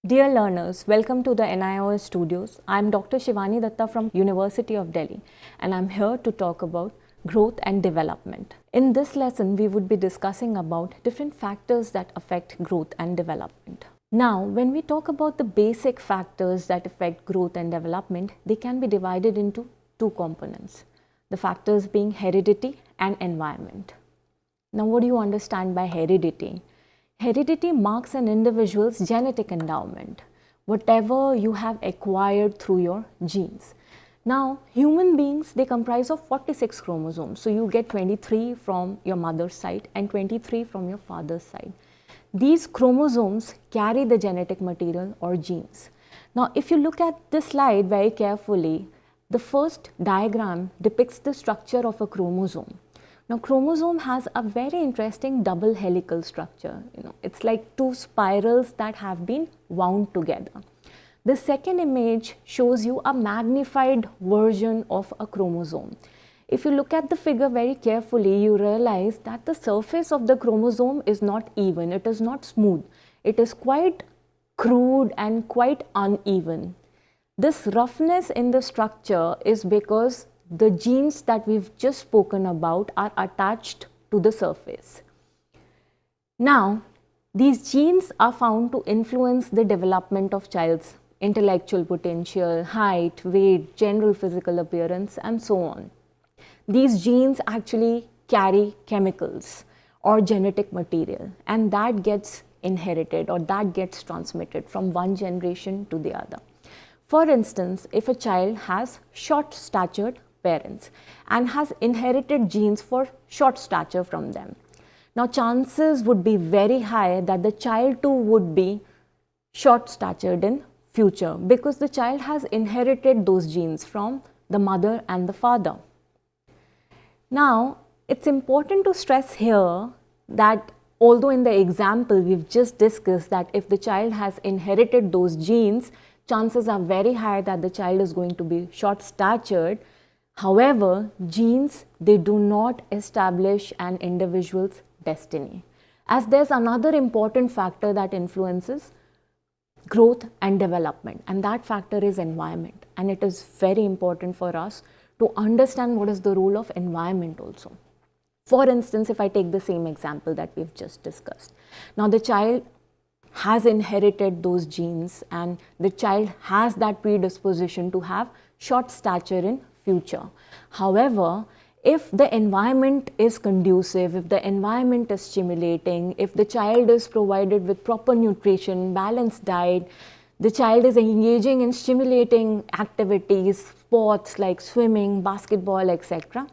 Dear learners, welcome to the NIOS studios. I am Dr. Shivani Datta from University of Delhi and I am here to talk about growth and development. In this lesson, we would be discussing about different factors that affect growth and development. Now, when we talk about the basic factors that affect growth and development, they can be divided into two components. The factors being heredity and environment. Now, what do you understand by heredity? Heredity marks an individual's genetic endowment, whatever you have acquired through your genes. Now, human beings, they comprise of 46 chromosomes. So, you get 23 from your mother's side and 23 from your father's side. These chromosomes carry the genetic material or genes. Now, if you look at this slide very carefully, the first diagram depicts the structure of a chromosome. Now, chromosome has a very interesting double helical structure. It's like two spirals that have been wound together. The second image shows you a magnified version of a chromosome. If you look at the figure very carefully, you realize that the surface of the chromosome is not even, it is not smooth. It is quite crude and quite uneven. This roughness in the structure is because the genes that we've just spoken about are attached to the surface. Now, these genes are found to influence the development of child's intellectual potential, height, weight, general physical appearance, and so on. These genes actually carry chemicals or genetic material, and that gets inherited or that gets transmitted from one generation to the other. For instance, if a child has short-statured parents and has inherited genes for short stature from them. Now, chances would be very high that the child too would be short statured in future because the child has inherited those genes from the mother and the father. Now, it's important to stress here that although in the example we've just discussed that if the child has inherited those genes, chances are very high that the child is going to be short statured. However, genes, they do not establish an individual's destiny, as there's another important factor that influences growth and development, and that factor is environment. And it is very important for us to understand what is the role of environment also. For instance, if I take the same example that we've just discussed. Now, the child has inherited those genes and the child has that predisposition to have short stature in future. However, if the environment is conducive, if the environment is stimulating, if the child is provided with proper nutrition, balanced diet, the child is engaging in stimulating activities, sports like swimming, basketball, etc.,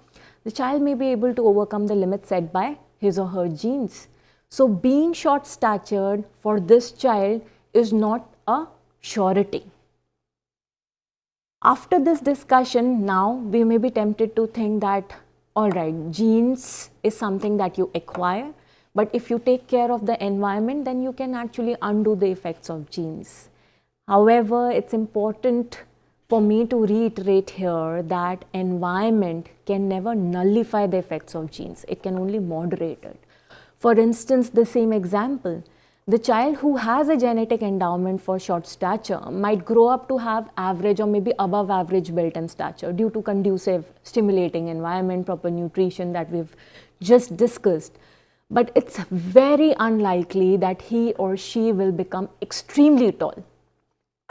the child may be able to overcome the limits set by his or her genes. So, being short statured for this child is not a surety. After this discussion, now we may be tempted to think that, all right, genes is something that you acquire, but if you take care of the environment, then you can actually undo the effects of genes. However, it's important for me to reiterate here that environment can never nullify the effects of genes. It can only moderate it. For instance, the same example. The child who has a genetic endowment for short stature might grow up to have average or maybe above average built-in stature due to conducive, stimulating environment, proper nutrition that we've just discussed. But it's very unlikely that he or she will become extremely tall.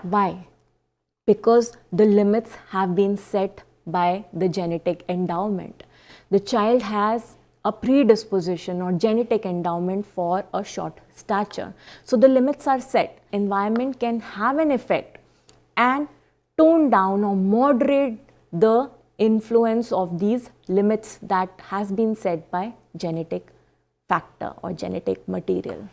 Why? Because the limits have been set by the genetic endowment. The child has a predisposition or genetic endowment for a short stature. So, the limits are set. Environment can have an effect and tone down or moderate the influence of these limits that has been set by genetic factor or genetic material.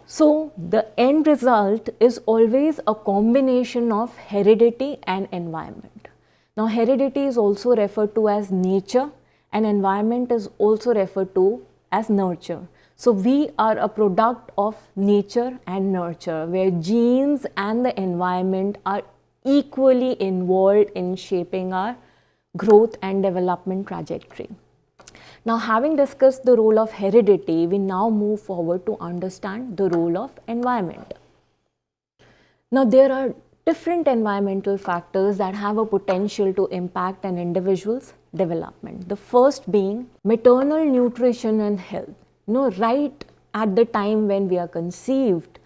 So, the end result is always a combination of heredity and environment. Now, heredity is also referred to as nature and environment is also referred to as nurture. So, we are a product of nature and nurture where genes and the environment are equally involved in shaping our growth and development trajectory. Now, having discussed the role of heredity, we now move forward to understand the role of environment. Now, there are different environmental factors that have a potential to impact an individual's development. The first being maternal nutrition and health. Right at the time when we are conceived,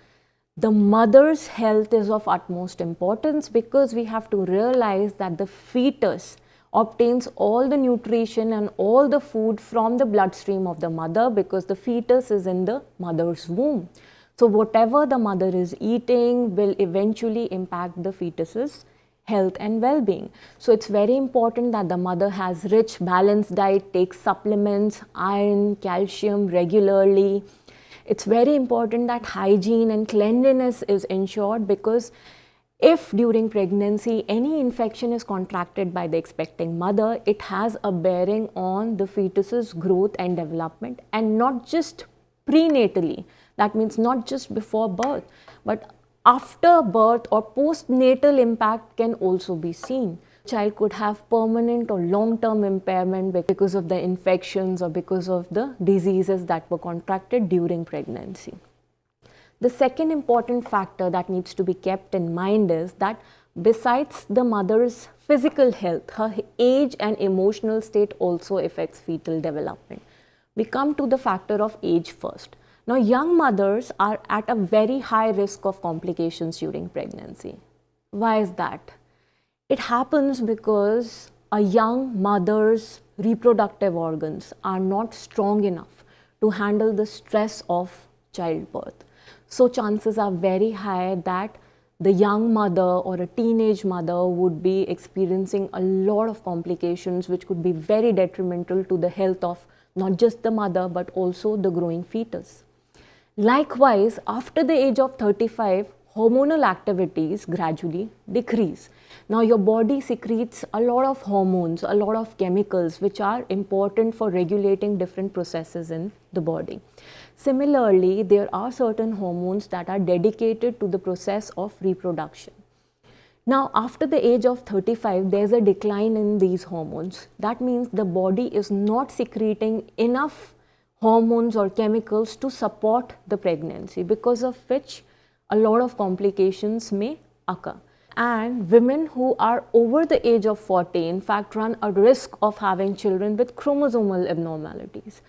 the mother's health is of utmost importance, because we have to realize that the fetus obtains all the nutrition and all the food from the bloodstream of the mother, because the fetus is in the mother's womb. So whatever the mother is eating will eventually impact the fetus's health and well-being. So it's very important that the mother has rich, balanced diet, takes supplements, iron, calcium regularly. It's very important that hygiene and cleanliness is ensured, because if during pregnancy any infection is contracted by the expecting mother, it has a bearing on the fetus's growth and development, and not just prenatally. That means not just before birth, but after birth or postnatal impact can also be seen. Child could have permanent or long-term impairment because of the infections or because of the diseases that were contracted during pregnancy. The second important factor that needs to be kept in mind is that besides the mother's physical health, her age and emotional state also affects fetal development. We come to the factor of age first. Now, young mothers are at a very high risk of complications during pregnancy. Why is that? It happens because a young mother's reproductive organs are not strong enough to handle the stress of childbirth. So chances are very high that the young mother or a teenage mother would be experiencing a lot of complications, which could be very detrimental to the health of not just the mother but also the growing fetus. Likewise, after the age of 35, hormonal activities gradually decrease. Now, your body secretes a lot of hormones, a lot of chemicals which are important for regulating different processes in the body. Similarly, there are certain hormones that are dedicated to the process of reproduction. Now, after the age of 35, there's a decline in these hormones. That means the body is not secreting enough hormones or chemicals to support the pregnancy, because of which a lot of complications may occur. And women who are over the age of 40, in fact, run a risk of having children with chromosomal abnormalities.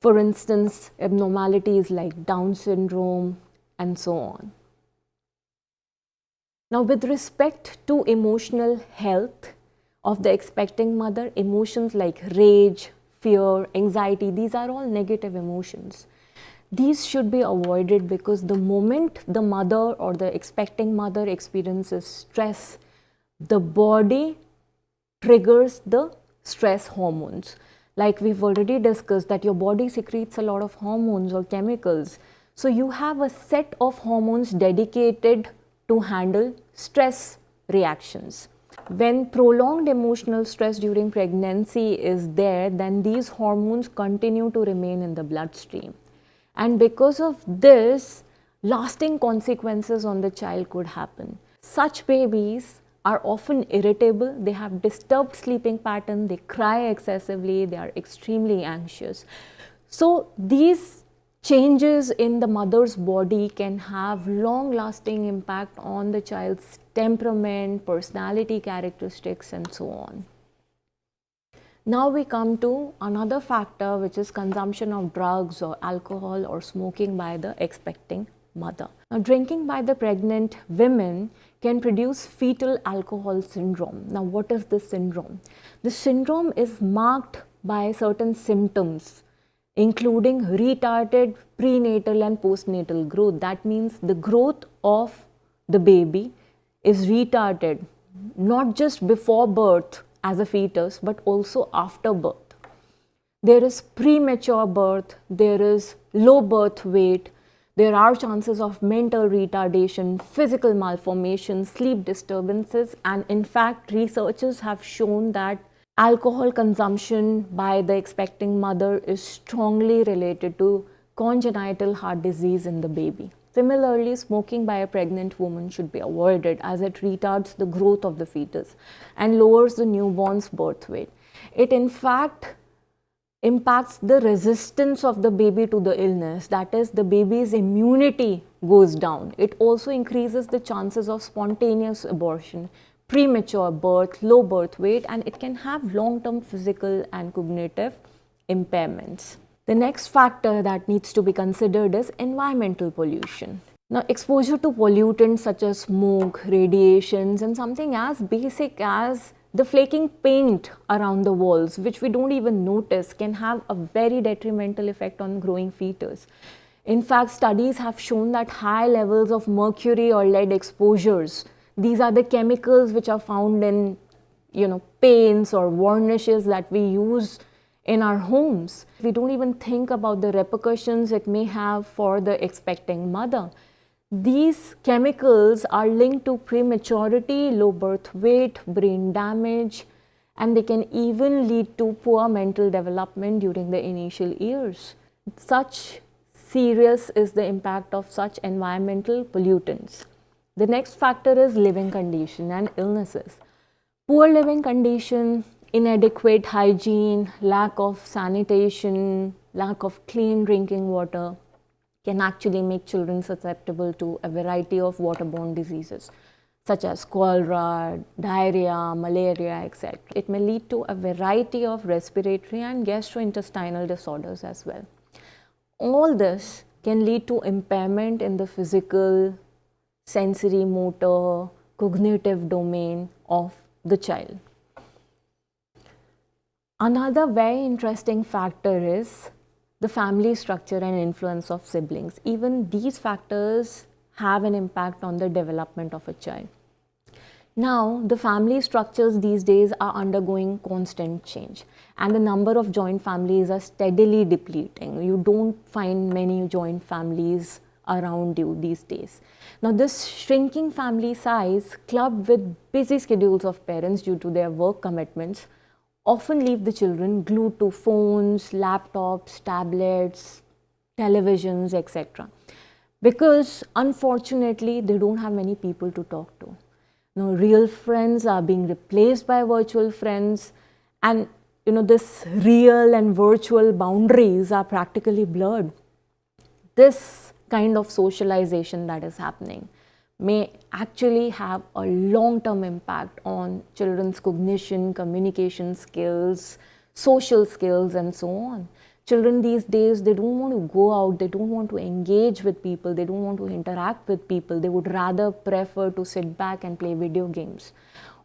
For instance, abnormalities like Down syndrome and so on. Now, with respect to emotional health of the expecting mother, emotions like rage, fear, anxiety, these are all negative emotions. These should be avoided, because the moment the mother or the expecting mother experiences stress, the body triggers the stress hormones. Like we've already discussed, that your body secretes a lot of hormones or chemicals. So you have a set of hormones dedicated to handle stress reactions. When prolonged emotional stress during pregnancy is there, then these hormones continue to remain in the bloodstream. And because of this, lasting consequences on the child could happen. Such babies are often irritable, they have disturbed sleeping pattern, they cry excessively, they are extremely anxious. So these changes in the mother's body can have long-lasting impact on the child's temperament, personality characteristics, and so on. Now we come to another factor, which is consumption of drugs or alcohol or smoking by the expecting mother. Now, drinking by the pregnant women can produce fetal alcohol syndrome. Now, what is this syndrome? This syndrome is marked by certain symptoms, including retarded prenatal and postnatal growth. That means the growth of the baby is retarded, not just before birth as a fetus, but also after birth. There is premature birth, there is low birth weight, there are chances of mental retardation, physical malformation, sleep disturbances, and in fact, researchers have shown that alcohol consumption by the expecting mother is strongly related to congenital heart disease in the baby. Similarly, smoking by a pregnant woman should be avoided, as it retards the growth of the fetus and lowers the newborn's birth weight. It in fact impacts the resistance of the baby to the illness. That is, the baby's immunity goes down. It also increases the chances of spontaneous abortion, premature birth, low birth weight, and it can have long-term physical and cognitive impairments. The next factor that needs to be considered is environmental pollution. Now, exposure to pollutants such as smoke, radiations, and something as basic as the flaking paint around the walls, which we don't even notice, can have a very detrimental effect on growing fetus. In fact, studies have shown that high levels of mercury or lead exposures, these are the chemicals which are found in, paints or varnishes that we use in our homes. We don't even think about the repercussions it may have for the expecting mother. These chemicals are linked to prematurity, low birth weight, brain damage, and they can even lead to poor mental development during the initial years. Such serious is the impact of such environmental pollutants. The next factor is living condition and illnesses. Poor living condition, inadequate hygiene, lack of sanitation, lack of clean drinking water can actually make children susceptible to a variety of waterborne diseases such as cholera, diarrhea, malaria, etc. It may lead to a variety of respiratory and gastrointestinal disorders as well. All this can lead to impairment in the physical, sensory, motor, cognitive domain of the child. Another very interesting factor is the family structure and influence of siblings. Even these factors have an impact on the development of a child. Now, the family structures these days are undergoing constant change, and the number of joint families are steadily depleting. You don't find many joint families around you these days. Now, this shrinking family size, clubbed with busy schedules of parents due to their work commitments, often leave the children glued to phones, laptops, tablets, televisions, etc. Because unfortunately, they don't have many people to talk to. Now, real friends are being replaced by virtual friends, and this real and virtual boundaries are practically blurred. This kind of socialization that is happening may actually have a long-term impact on children's cognition, communication skills, social skills, and so on. Children these days, they don't want to go out, they don't want to engage with people, they don't want to interact with people. They would rather prefer to sit back and play video games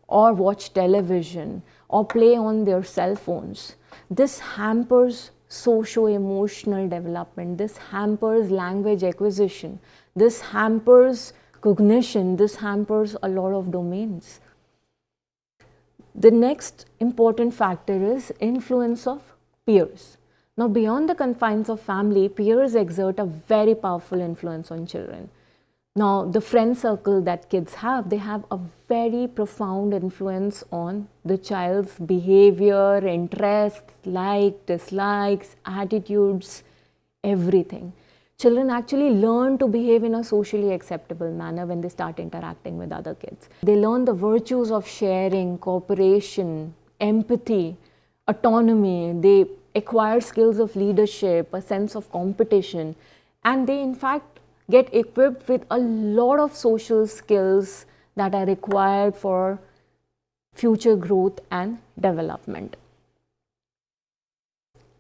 or watch television or play on their cell phones. This hampers socio-emotional development, this hampers language acquisition, this hampers cognition, this hampers a lot of domains. The next important factor is influence of peers. Now, beyond the confines of family, peers exert a very powerful influence on children. Now, the friend circle that kids have, they have a very profound influence on the child's behavior, interests, likes, dislikes, attitudes, everything. Children actually learn to behave in a socially acceptable manner when they start interacting with other kids. They learn the virtues of sharing, cooperation, empathy, autonomy. They acquire skills of leadership, a sense of competition, and they in fact get equipped with a lot of social skills that are required for future growth and development.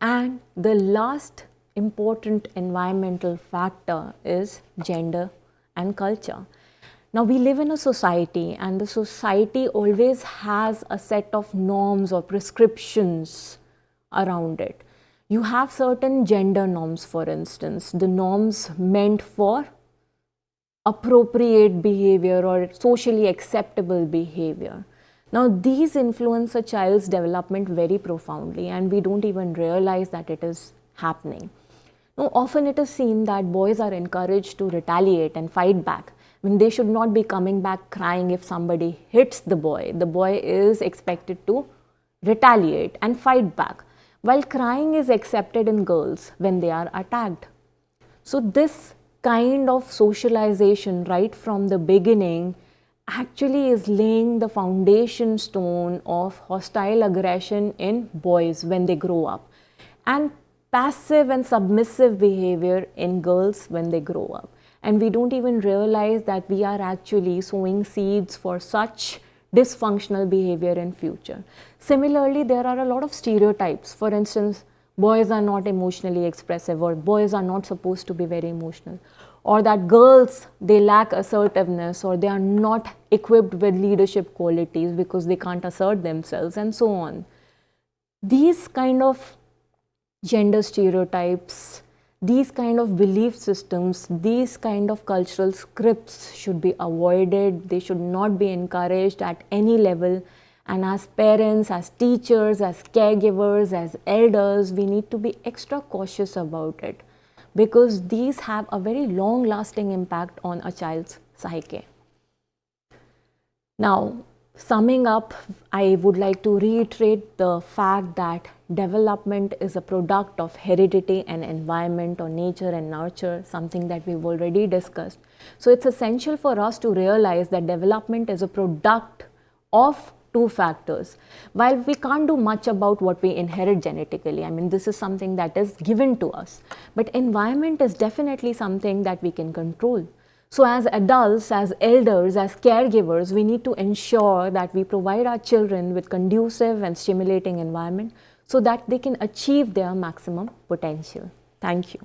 And the last important environmental factor is gender and culture. Now, we live in a society, and the society always has a set of norms or prescriptions around it. You have certain gender norms, for instance, the norms meant for appropriate behavior or socially acceptable behavior. Now, these influence a child's development very profoundly, and we don't even realize that it is happening. Now, often it is seen that boys are encouraged to retaliate and fight back when they should not be coming back crying if somebody hits the boy. The boy is expected to retaliate and fight back, while crying is accepted in girls when they are attacked. So this kind of socialization right from the beginning actually is laying the foundation stone of hostile aggression in boys when they grow up. and passive and submissive behavior in girls when they grow up. And we don't even realize that we are actually sowing seeds for such dysfunctional behavior in future. Similarly, there are a lot of stereotypes. For instance, boys are not emotionally expressive, or boys are not supposed to be very emotional, or that girls, they lack assertiveness, or they are not equipped with leadership qualities because they can't assert themselves, and so on. These kind of gender stereotypes, these kind of belief systems, these kind of cultural scripts should be avoided. They should not be encouraged at any level. And as parents, as teachers, as caregivers, as elders, we need to be extra cautious about it, because these have a very long lasting impact on a child's psyche. Now, summing up, I would like to reiterate the fact that development is a product of heredity and environment, or nature and nurture, something that we've already discussed. So it's essential for us to realize that development is a product of two factors. While we can't do much about what we inherit genetically, I mean, this is something that is given to us, but environment is definitely something that we can control. So as adults, as elders, as caregivers, we need to ensure that we provide our children with conducive and stimulating environment so that they can achieve their maximum potential. Thank you.